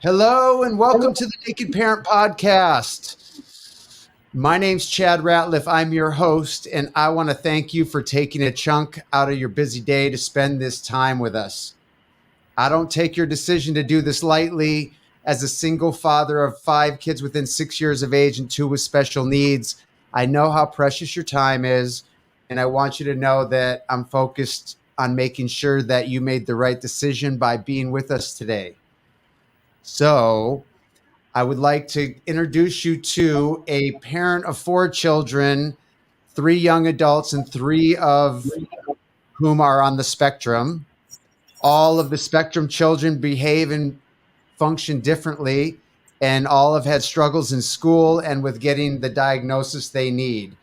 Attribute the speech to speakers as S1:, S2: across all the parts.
S1: Hello and welcome to the Naked Parent Podcast. My name's Chad Ratliff. I'm your host, and I want to thank you for taking a chunk out of your busy day to spend this time with us. I don't take your decision to do this lightly. As a single father of 5 kids within 6 years of age and two with special needs, I know how precious your time is, and I want you to know that I'm focused on making sure that you made the right decision by being with us today. So, I would like to introduce you to a parent of 4 children, 3 young adults, and three of whom are on the spectrum. All of the spectrum children behave and function differently, and all have had struggles in school and with getting the diagnosis they need.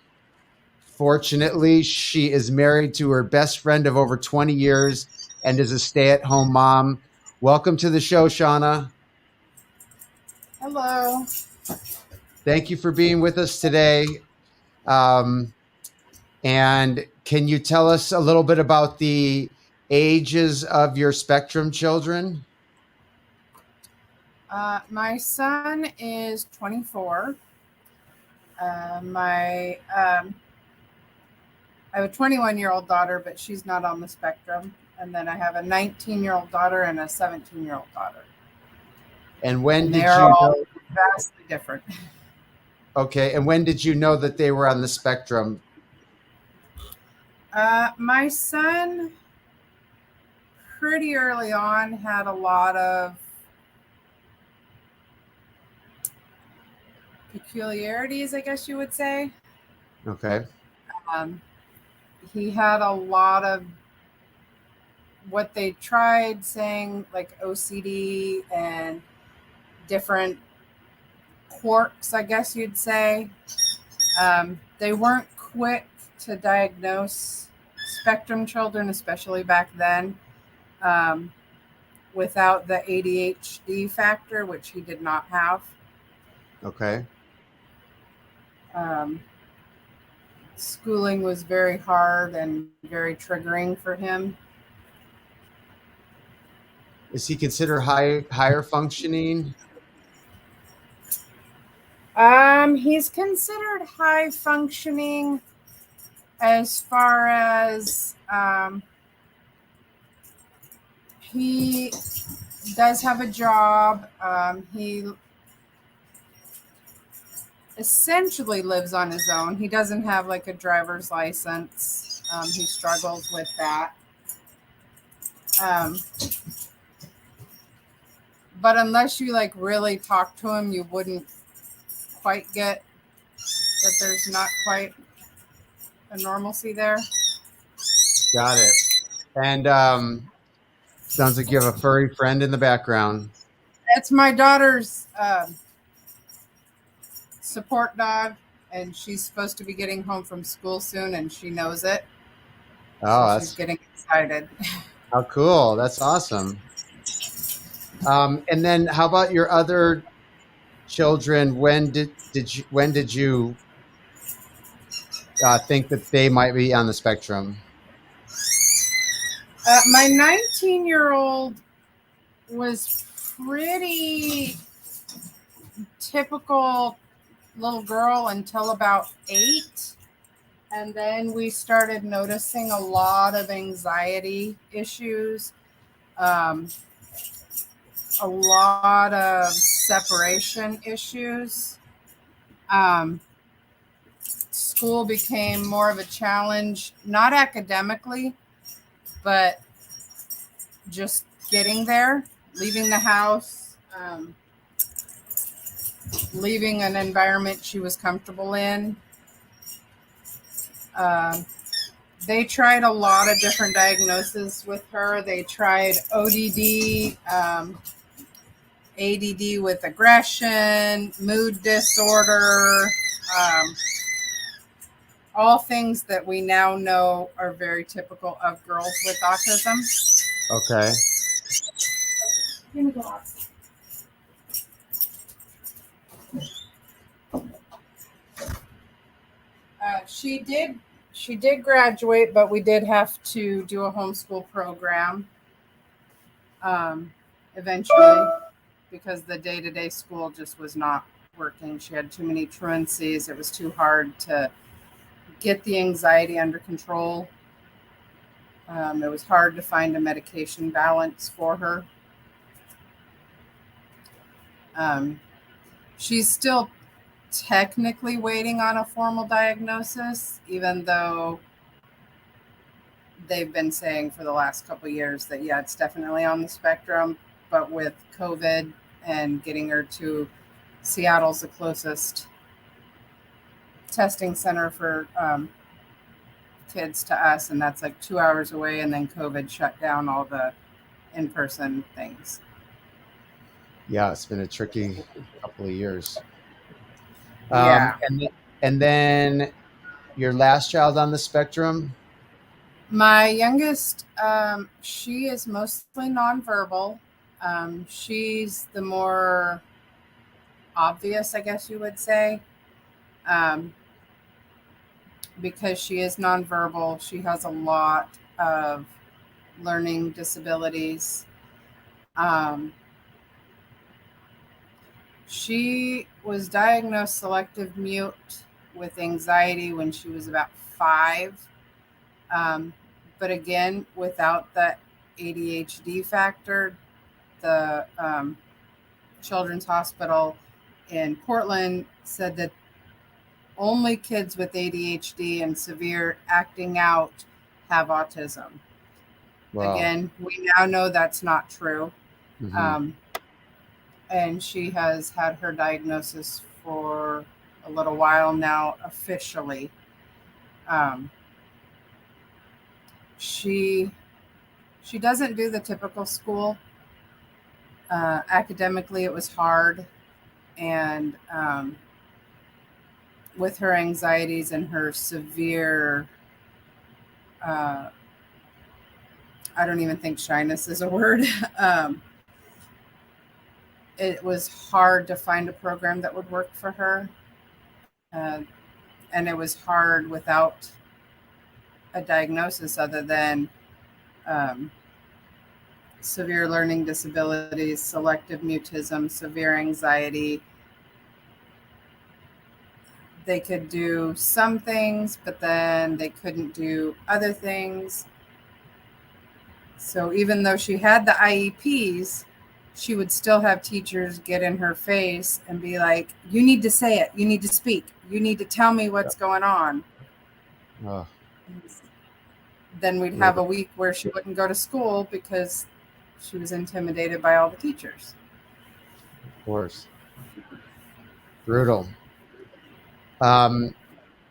S1: Fortunately, she is married to her best friend of over 20 years and is a stay at home mom. Welcome to the show, Shonna.
S2: Hello.
S1: Thank you for being with us today. Um, and can you tell us a little bit about the ages of your spectrum children?
S2: My son is 24. I have a 21-year-old daughter, but she's not on the spectrum. And then I have a 19-year-old daughter and a 17-year-old daughter.
S1: And when
S2: And
S1: did
S2: they're
S1: you
S2: all
S1: know?
S2: vastly different.
S1: Okay, and when did you know that they were on the spectrum?
S2: My son, pretty early on, had a lot of peculiarities, I guess you would say.
S1: Okay,
S2: He had a lot of what they tried saying, like OCD and different quirks, I guess you'd say. They weren't quick to diagnose spectrum children, especially back then, without the ADHD factor, which he did not have.
S1: okay.
S2: Schooling was very hard and very triggering for him.
S1: Is he considered higher functioning?
S2: He's considered high functioning as far as he does have a job. He essentially lives on his own. He doesn't have like a driver's license. He struggles with that. But unless you like really talk to him, you wouldn't quite get that there's not quite a normalcy there.
S1: Got it. And sounds like you have a furry friend in the background.
S2: That's my daughter's support dog, and she's supposed to be getting home from school soon, and she knows it.
S1: Oh,
S2: So she's getting excited.
S1: how cool. That's awesome. And then how about your other children? When did you think that they might be on the spectrum?
S2: My 19-year-old was pretty typical little girl until about 8. And then we started noticing a lot of anxiety issues, a lot of separation issues. School became more of a challenge, not academically, but just getting there, leaving the house, leaving an environment she was comfortable in. They tried a lot of different diagnoses with her. They tried ODD, ADD with aggression, mood disorder, all things that we now know are very typical of girls with autism.
S1: Okay. She did graduate, but we did have to do a homeschool program eventually.
S2: because the day-to-day school just was not working. She had too many truancies. It was too hard to get the anxiety under control. It was hard to find a medication balance for her. She's still technically waiting on a formal diagnosis, even though they've been saying for the last couple of years that, yeah, it's definitely on the spectrum. But with COVID and getting her to Seattle's the closest testing center for kids to us, and that's like 2 hours away, and then COVID shut down all the in-person things.
S1: Yeah, it's been a tricky couple of years.
S2: Yeah.
S1: And then your last child on the spectrum?
S2: My youngest, she is mostly nonverbal. She's the more obvious, I guess you would say, because she is nonverbal. She has a lot of learning disabilities. She was diagnosed selective mute with anxiety when she was about 5. But again, without the ADHD factor, the Children's Hospital in Portland said that only kids with ADHD and severe acting out have autism. Wow. Again, we now know that's not true. Mm-hmm. And she has had her diagnosis for a little while now, officially. She doesn't do the typical school. Academically, it was hard. And with her anxieties and her severe, I don't even think shyness is a word. It was hard to find a program that would work for her. And it was hard without a diagnosis other than severe learning disabilities, selective mutism, severe anxiety. They could do some things, but then they couldn't do other things. So even though she had the IEPs, she would still have teachers get in her face and be like, you need to say it. You need to speak. You need to tell me what's going on. Then we'd have a week where she wouldn't go to school because she was intimidated by all the teachers.
S1: Of course. Brutal.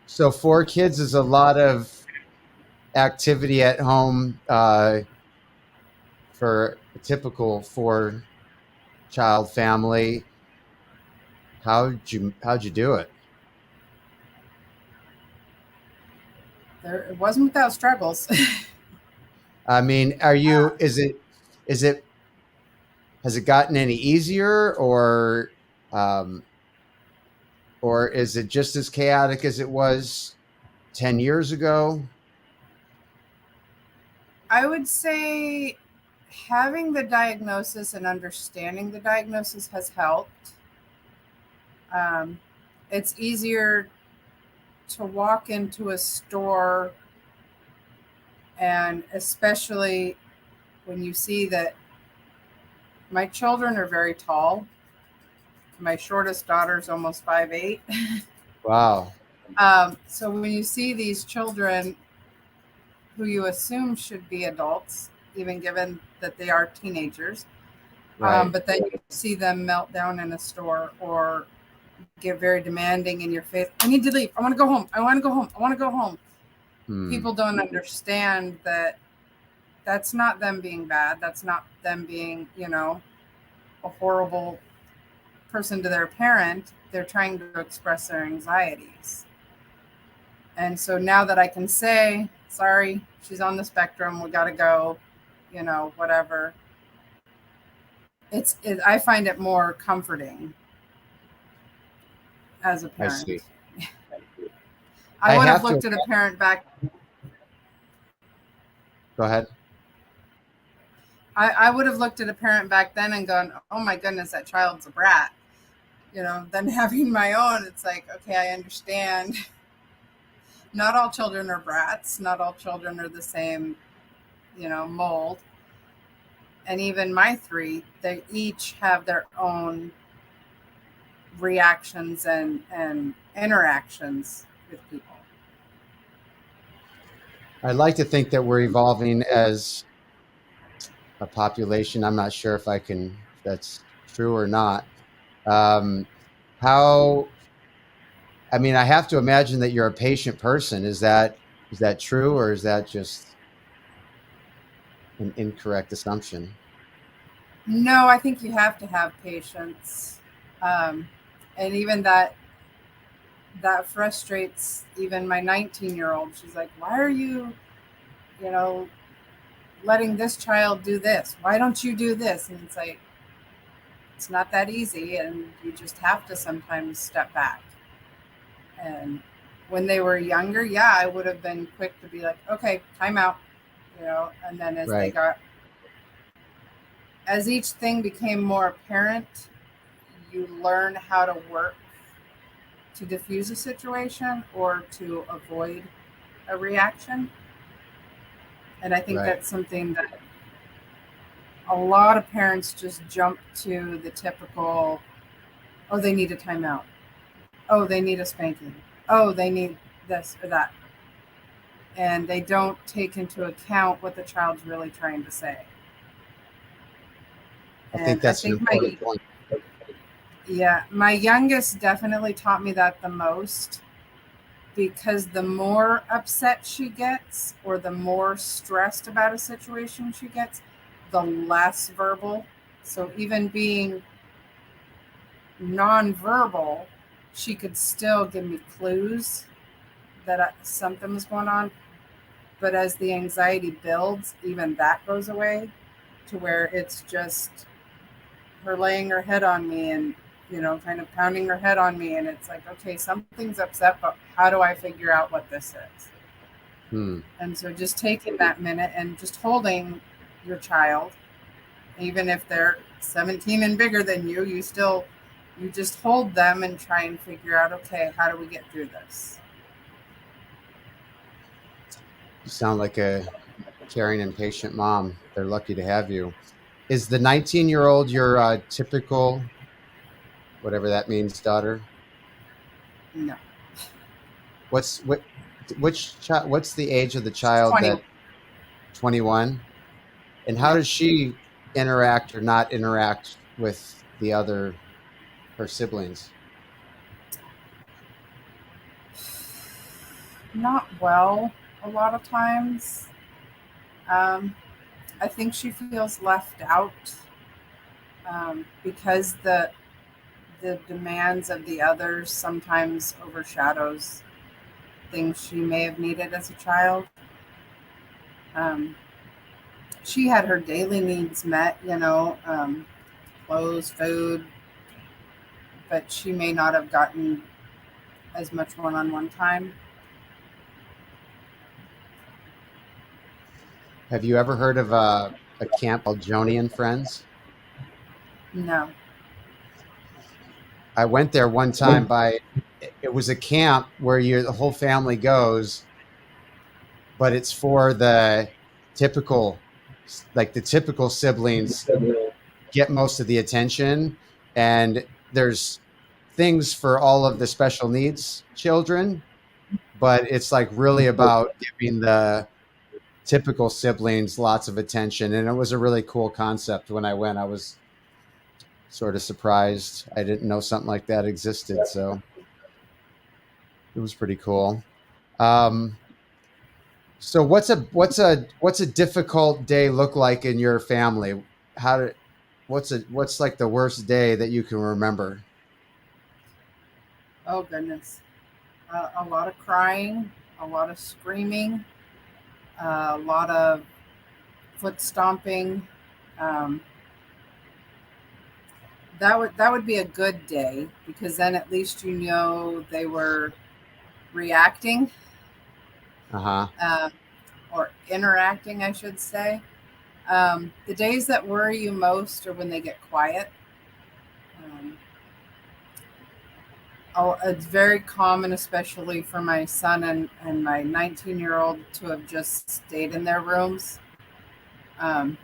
S1: So 4 kids is a lot of activity at home for a typical 4-child family. How'd you do it?
S2: It wasn't without struggles.
S1: I mean, has it gotten any easier, or is it just as chaotic as it was 10 years ago?
S2: I would say having the diagnosis and understanding the diagnosis has helped. It's easier to walk into a store, and especially when you see that my children are very tall. My shortest daughter is almost 5'8".
S1: Wow.
S2: So when you see these children who you assume should be adults, even given that they are teenagers, right. But then you see them melt down in a store or get very demanding in your face. I need to leave. I want to go home. I want to go home. I want to go home. People don't understand that that's not them being bad. That's not them being, a horrible person to their parent. They're trying to express their anxieties. And so now that I can say, sorry, she's on the spectrum, we got to go, whatever. I find it more comforting as a parent.
S1: I see.
S2: I would have looked at a parent back.
S1: Go ahead.
S2: I would have looked at a parent back then and gone, oh my goodness, that child's a brat. Then having my own, it's like, okay, I understand. Not all children are brats. Not all children are the same, mold. And even my three, they each have their own reactions and interactions with people.
S1: I'd like to think that we're evolving as a population. I'm not sure if that's true or not. Um, how, I mean, I have to imagine that you're a patient person. Is that true, or is that just an incorrect assumption?
S2: No, I think you have to have patience. Um, and even that frustrates even my 19-year-old. She's like, why are you know, letting this child do this? Why don't you do this? And it's like, it's not that easy. And you just have to sometimes step back. And when they were younger, yeah, I would have been quick to be like, okay, time out, and then
S1: Right.
S2: as each thing became more apparent, you learn how to work to diffuse a situation or to avoid a reaction. And I think
S1: Right.
S2: that's something that a lot of parents just jump to the typical, oh, they need a timeout. Oh, they need a spanking. Oh, they need this or that. And they don't take into account what the child's really trying to say.
S1: I think
S2: And I
S1: that's an
S2: think
S1: important point.
S2: my youngest definitely taught me that the most, because the more upset she gets or the more stressed about a situation she gets, the less verbal. So even being nonverbal, she could still give me clues that something was going on. But as the anxiety builds, even that goes away to where it's just her laying her head on me and, kind of pounding her head on me. And it's like, okay, something's upset, but how do I figure out what this is?
S1: Hmm.
S2: And so just taking that minute and just holding your child, even if they're 17 and bigger than you just hold them and try and figure out, okay, how do we get through this?
S1: You sound like a caring and patient mom. They're lucky to have you. Is the 19-year-old your typical, whatever that means, daughter?
S2: No,
S1: What's what? Which child? What's the age of the
S2: she's
S1: child
S2: 20.
S1: that 21? And how
S2: Yeah,
S1: does she interact or not interact with her siblings?
S2: not well a lot of times. Um, I think she feels left out because the demands of the others sometimes overshadows things she may have needed as a child. Um, she had her daily needs met, clothes, food, but she may not have gotten as much one-on-one time.
S1: Have you ever heard of a camp called Joni and Friends?
S2: No.
S1: I went there one time by. It was a camp where the whole family goes, but it's for typical, the typical siblings get most of the attention, and there's things for all of the special needs children, but it's like really about giving the typical siblings lots of attention. And it was a really cool concept. When I went, I was sort of surprised. I didn't know something like that existed, so it was pretty cool. um, so what's a difficult day look like in your family? How did what's like the worst day that you can remember?
S2: Oh, goodness. A lot of crying, a lot of screaming, a lot of foot stomping. Um, that would be a good day because then at least they were reacting
S1: Uh-huh.
S2: uh, or interacting, I should say. The days that worry you most are when they get quiet. Um, it's very common, especially for my son and my 19-year-old, to have just stayed in their rooms. Um,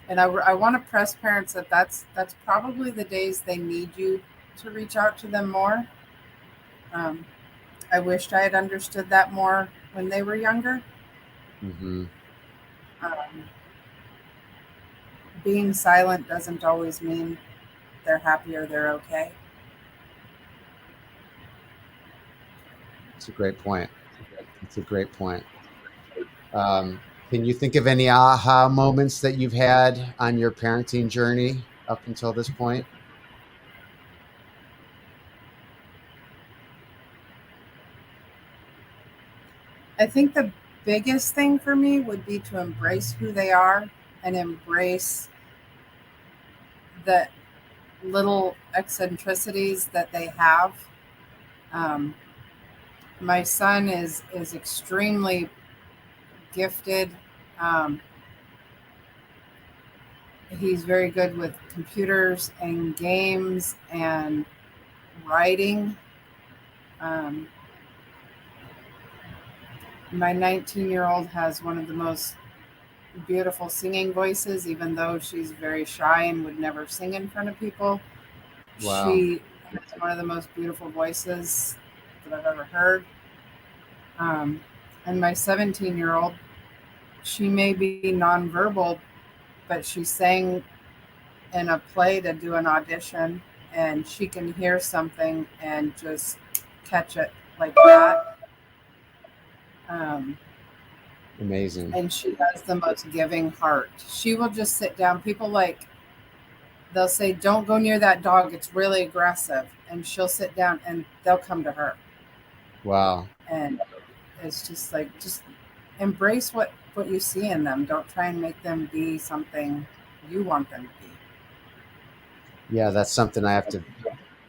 S2: and I want to press parents that that's probably the days they need you to reach out to them more. Um, I wished I had understood that more when they were younger.
S1: Mm-hmm.
S2: Um, being silent doesn't always mean they're happy or they're okay.
S1: It's a great point. It's a great point. Can you think of any aha moments that you've had on your parenting journey up until this point?
S2: I think the biggest thing for me would be to embrace who they are and embrace the little eccentricities that they have. Um, my son is extremely gifted. Um, he's very good with computers and games and writing. Um, my 19-year-old has one of the most beautiful singing voices, even though she's very shy and would never sing in front of people.
S1: Wow.
S2: She has one of the most beautiful voices that I've ever heard. Um, and my 17-year-old, she may be nonverbal, but she sang in a play to do an audition, and she can hear something and just catch it like that. Um,
S1: Amazing.
S2: and she has the most giving heart. She will just sit down. People like, they'll say, "Don't go near that dog. It's really aggressive." And she'll sit down and they'll come to her.
S1: Wow.
S2: And it's just like, just embrace what you see in them. Don't try and make them be something you want them to be.
S1: Yeah, that's something I have to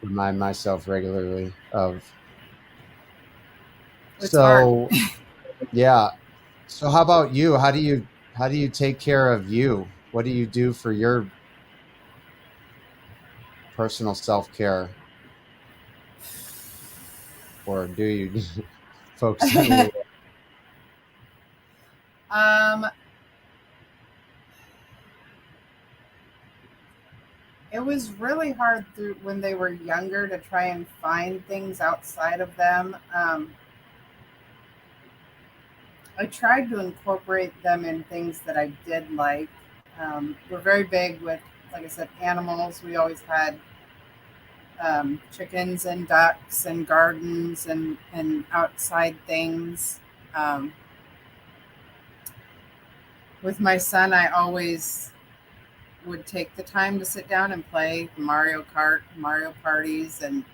S1: remind myself regularly of.
S2: It's hard.
S1: So, yeah. So how about you? How do you take care of you? What do you do for your personal self-care, or do you focus on your
S2: um, it was really hard through when they were younger to try and find things outside of them. I tried to incorporate them in things that I did like. We're very big with, like I said, animals. We always had chickens and ducks and gardens and outside things. Um, with my son, I always would take the time to sit down and play Mario Kart, Mario parties, and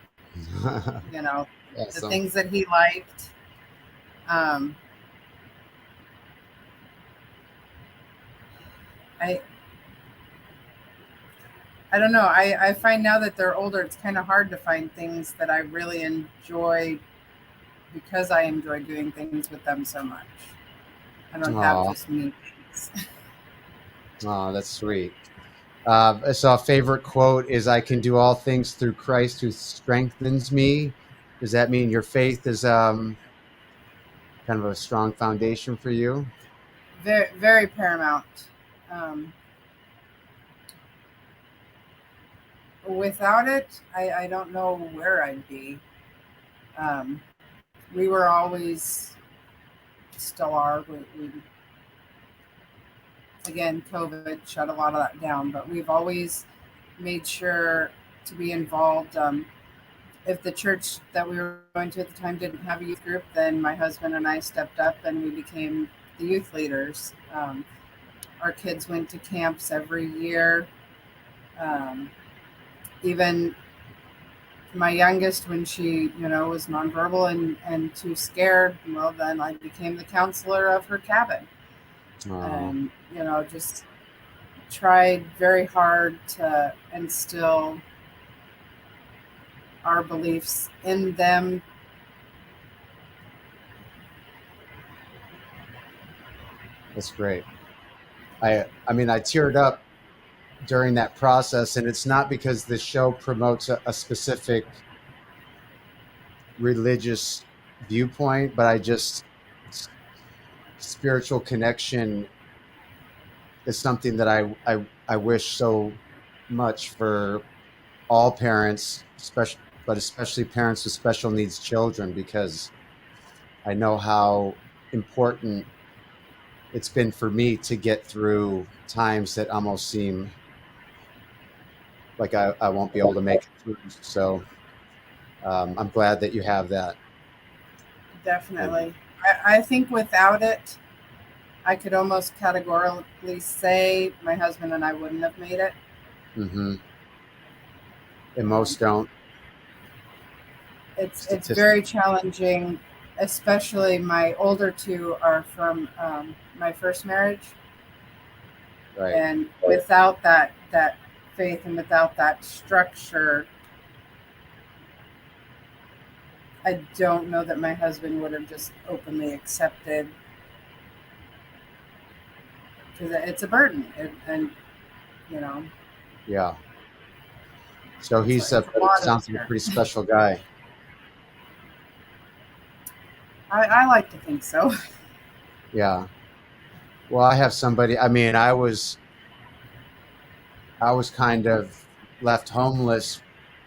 S2: you know the
S1: awesome.
S2: things that he liked. Um, I I don't know. I find now that they're older, it's kind of hard to find things that I really enjoy because I enjoy doing things with them so much. I don't have
S1: Oh,
S2: just me things.
S1: oh, that's sweet. So a favorite quote is, "I can do all things through Christ who strengthens me." Does that mean your faith is kind of a strong foundation for you?
S2: Very, very paramount. Um, without it, I don't know where I'd be. Um, we were always, still are. We again, COVID shut a lot of that down, but we've always made sure to be involved. If the church that we were going to at the time didn't have a youth group, then my husband and I stepped up and we became the youth leaders. Our kids went to camps every year. Um, even my youngest, when she, was nonverbal and too scared, well, then I became the counselor of her cabin.
S1: Oh,
S2: And, just tried very hard to instill our beliefs in them.
S1: that's great. I mean, I teared up during that process, and it's not because the show promotes a specific religious viewpoint, but I just spiritual connection is something that I wish so much for all parents, especially parents with special needs children, because I know how important it's been for me to get through times that almost seem like I won't be able to make it through. So I'm glad that you have that. And
S2: Definitely. I think without it, I could almost categorically say my husband and I wouldn't have made it.
S1: hmm and
S2: Um,
S1: most don't
S2: it's very
S1: statistically,
S2: challenging, especially my older two are from my first marriage,
S1: right?
S2: and without that faith and without that structure, I don't know that my husband would have just openly accepted, because it's a burden, and you know
S1: Yeah. So
S2: it's
S1: he's
S2: it's
S1: a
S2: a lot of
S1: sounds like a
S2: care.
S1: pretty special guy.
S2: I like to think so.
S1: Yeah. Well, I have somebody. I mean, I was kind of left homeless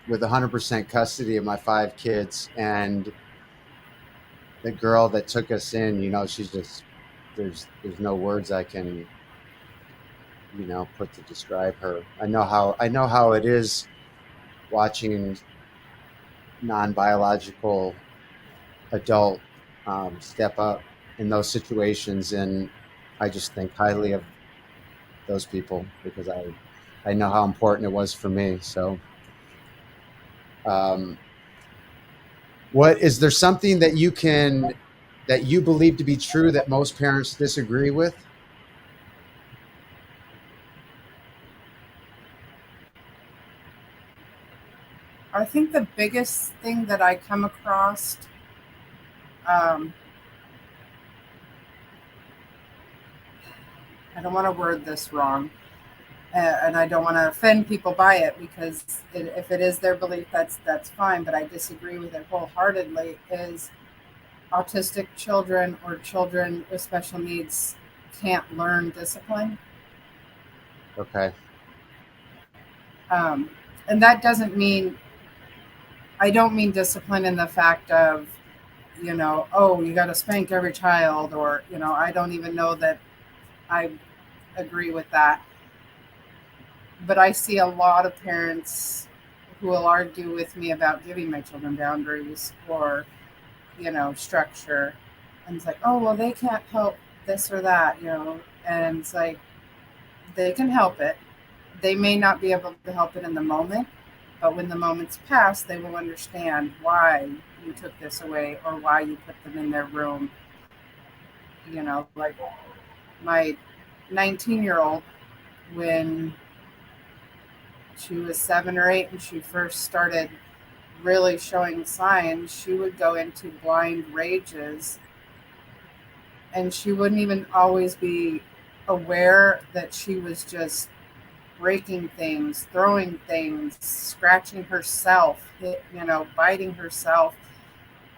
S1: with 100% custody of my five kids, and the girl that took us in, she's just there's no words I can put to describe her. I know how it is watching non-biological adult step up in those situations, and I just think highly of those people because I know how important it was for me. So, um, what is there something that you believe to be true that most parents disagree with?
S2: I think the biggest thing that I come across, um, I don't want to word this wrong, and I don't want to offend people by it, because if it is their belief, that's fine. But I disagree with it wholeheartedly. Is autistic children or children with special needs can't learn discipline,
S1: Okay.
S2: um, and that doesn't mean, I don't mean discipline in the fact of, oh, you got to spank every child, or I don't even know that I agree with that. But I see a lot of parents who will argue with me about giving my children boundaries, or structure, and it's like, oh, well, they can't help this or that, and it's like, they can help it. They may not be able to help it in the moment, but when the moment's passed, they will understand why you took this away, or why you put them in their room. Like my 19-year-old, when she was 7 or 8 and she first started really showing signs, she would go into blind rages, and she wouldn't even always be aware that she was just breaking things, throwing things, scratching herself, biting herself.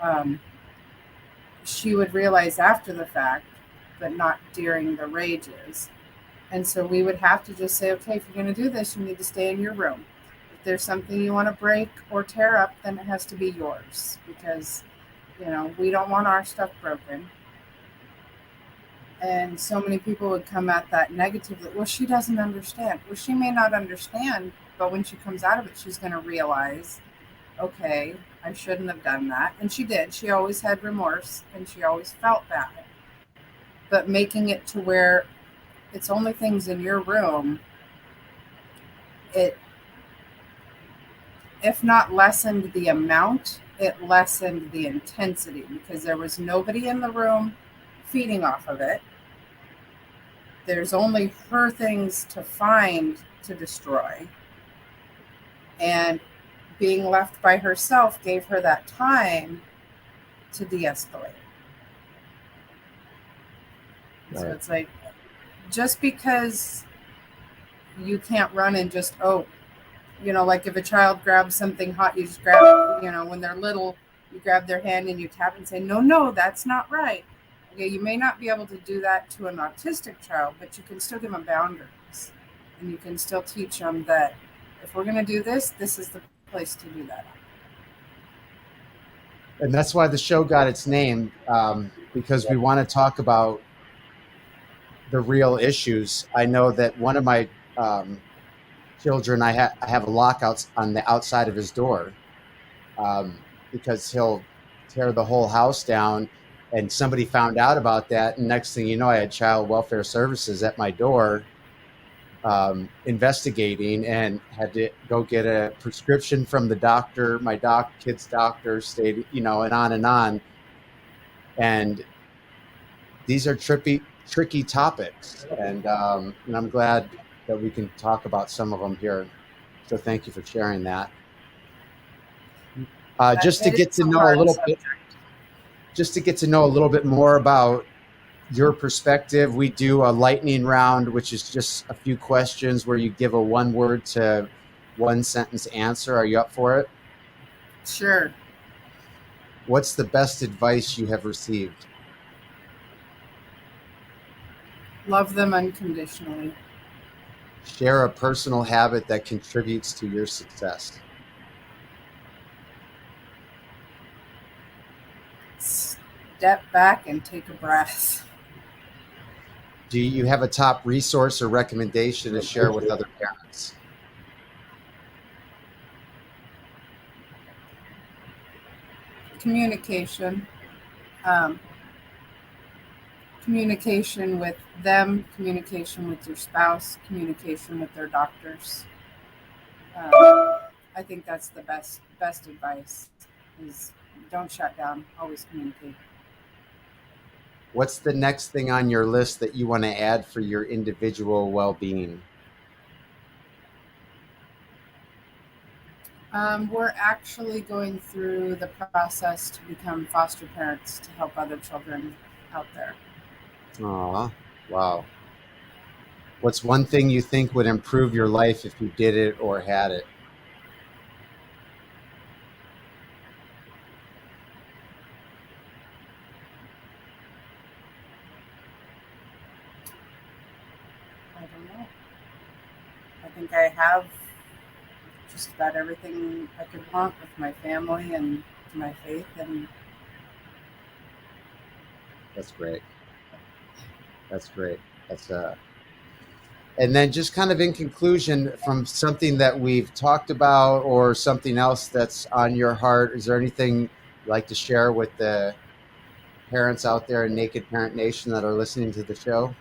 S2: Um, she would realize after the fact, but not during the rages. And so we would have to just say, okay, if you're going to do this, you need to stay in your room. If there's something you want to break or tear up, then it has to be yours, because, we don't want our stuff broken. And so many people would come at that negatively. Well, she doesn't understand. Well, she may not understand, but when she comes out of it, she's going to realize, okay, I shouldn't have done that. And she did. She always had remorse, and she always felt bad. But making it to where it's only things in your room, it, if not lessened the amount, it lessened the intensity, because there was nobody in the room feeding off of it. There's only her things to find to destroy. And being left by herself gave her that time to de escalate. So
S1: Right.
S2: it's like, just because you can't run and just, like if a child grabs something hot, you just grab it, when they're little, you grab their hand and you tap and say, no, that's not right. Okay, you may not be able to do that to an autistic child, but you can still give them boundaries. And you can still teach them that if we're going to do this, this is the place to do that.
S1: And that's why the show got its name, because we want to talk about the real issues. I know that one of my children, I have a lockout on the outside of his door, because he'll tear the whole house down. And somebody found out about that. And next thing you know, I had child welfare services at my door, investigating, and had to go get a prescription from the doctor. My kid's doctor stayed, and on and on. And these are tricky topics. And I'm glad that we can talk about some of them here. So thank you for sharing that. Just to get to know a little bit more about your perspective, we do a lightning round, which is just a few questions where you give a 1-word to 1-sentence answer. Are you up for it?
S2: Sure.
S1: What's the best advice you have received?
S2: Love them unconditionally.
S1: Share a personal habit that contributes to your success.
S2: Step back and take a breath.
S1: Do you have a top resource or recommendation to share with other parents?
S2: Communication. Communication with them, communication with your spouse, communication with their doctors. I think that's the best advice is don't shut down, always communicate.
S1: What's the next thing on your list that you want to add for your individual well-being?
S2: We're actually going through the process to become foster parents to help other children out there.
S1: Aw, wow. What's one thing you think would improve your life if you did it or had it?
S2: I don't know. I think I have just about everything I could want with my family and my faith, and
S1: That's great. And then just kind of in conclusion, from something that we've talked about or something else that's on your heart, is there anything you'd like to share with the parents out there in Naked Parent Nation that are listening to the show?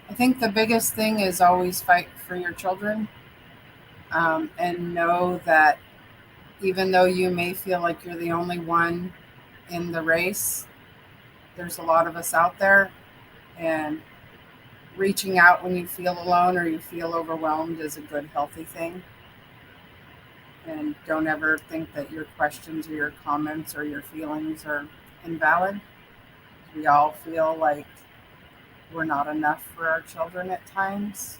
S2: I think the biggest thing is always fight for your children, and know that even though you may feel like you're the only one in the race, there's a lot of us out there, and reaching out when you feel alone or you feel overwhelmed is a good, healthy thing. And don't ever think that your questions or your comments or your feelings are invalid. We all feel like we're not enough for our children at times,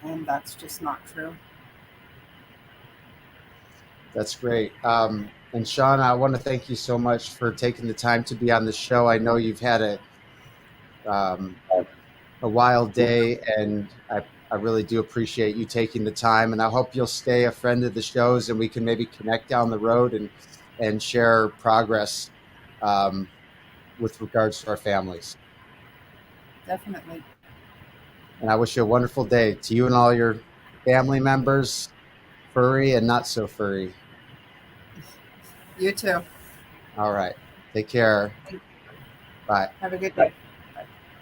S2: and that's just not true.
S1: That's great. And Shonna, I want to thank you so much for taking the time to be on the show. I know you've had a wild day, and I really do appreciate you taking the time. And I hope you'll stay a friend of the shows, and we can maybe connect down the road and share progress with regards to our families.
S2: Definitely.
S1: And I wish you a wonderful day to you and all your family members, furry and not so furry.
S2: You too.
S1: All right. Take care. Bye.
S2: Have a good day.